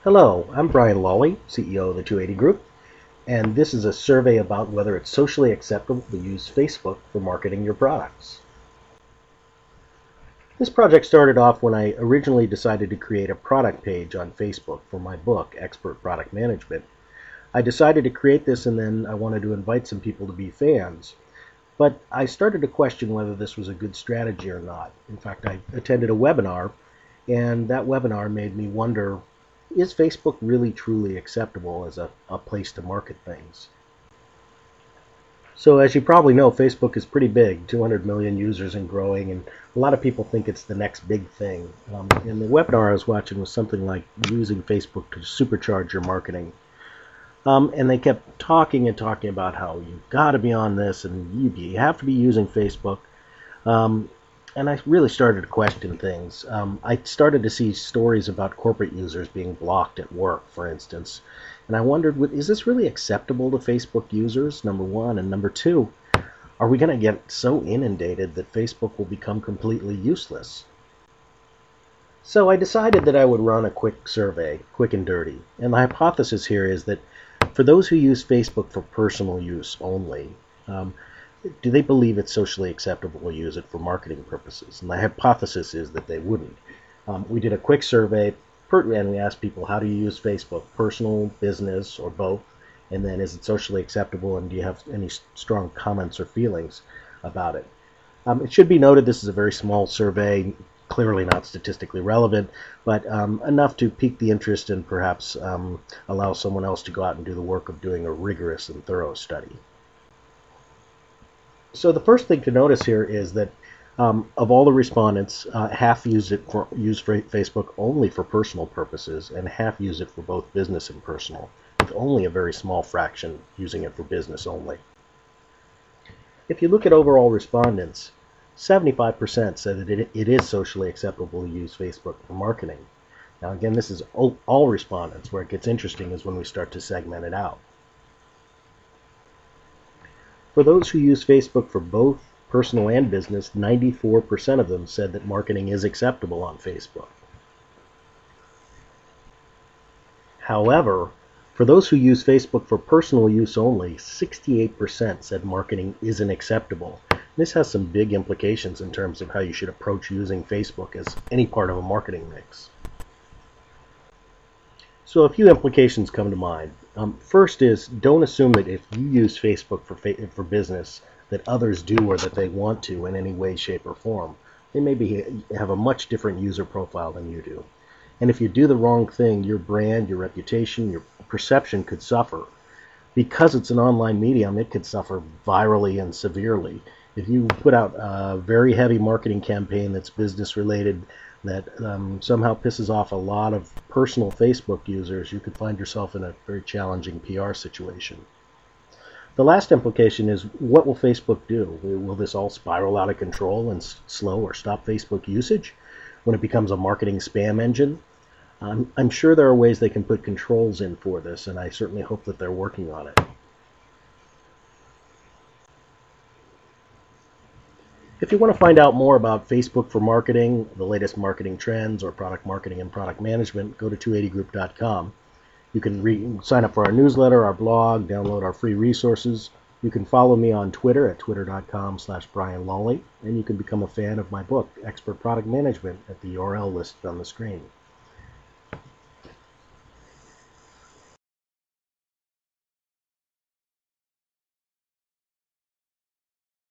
Hello, I'm Brian Lawley, CEO of the 280 Group, and this is a survey about whether it's socially acceptable to use Facebook for marketing your products. This project started off when I originally decided to create a product page on Facebook for my book, Expert Product Management. I decided to create this and then I wanted to invite some people to be fans. But I started to question whether this was a good strategy or not. In fact, I attended a webinar, and that webinar made me wonder, is Facebook really truly acceptable as a place to market things? So as you probably know, Facebook is pretty big, 200 million users and growing, and a lot of people think it's the next big thing. And the webinar I was watching was something like using Facebook to supercharge your marketing. And they kept talking and talking about how you've got to be on this and you have to be using Facebook. And I really started to question things. I started to see stories about corporate users being blocked at work, for instance. And I wondered, is this really acceptable to Facebook users, number one? And number two, are we going to get so inundated that Facebook will become completely useless? So I decided that I would run a quick survey, quick and dirty. And the hypothesis here is that for those who use Facebook for personal use only, do they believe it's socially acceptable to use it for marketing purposes? And the hypothesis is that they wouldn't. We did a quick survey, and we asked people, how do you use Facebook? Personal, business, or both? And then is it socially acceptable, and do you have any strong comments or feelings about it? It should be noted this is a very small survey, clearly not statistically relevant, but enough to pique the interest and perhaps allow someone else to go out and do the work of doing a rigorous and thorough study. So the first thing to notice here is that of all the respondents, half use Facebook only for personal purposes, and half use it for both business and personal, with only a very small fraction using it for business only. If you look at overall respondents, 75% said that it is socially acceptable to use Facebook for marketing. Now again, this is all respondents. Where it gets interesting is when we start to segment it out. For those who use Facebook for both personal and business, 94% of them said that marketing is acceptable on Facebook. However, for those who use Facebook for personal use only, 68% said marketing isn't acceptable. This has some big implications in terms of how you should approach using Facebook as any part of a marketing mix. So a few implications come to mind. First is, don't assume that if you use Facebook for business that others do or that they want to in any way, shape, or form. They maybe have a much different user profile than you do. And if you do the wrong thing, your brand, your reputation, your perception could suffer. Because it's an online medium, it could suffer virally and severely. If you put out a very heavy marketing campaign that's business related, that somehow pisses off a lot of personal Facebook users, you could find yourself in a very challenging PR situation. The last implication is, what will Facebook do? Will this all spiral out of control and slow or stop Facebook usage when it becomes a marketing spam engine? I'm sure there are ways they can put controls in for this, and I certainly hope that they're working on it. If you want to find out more about Facebook for marketing, the latest marketing trends, or product marketing and product management, go to 280group.com. You can sign up for our newsletter, our blog, download our free resources. You can follow me on Twitter at twitter.com/Brian Lawley, and you can become a fan of my book, Expert Product Management, at the URL listed on the screen.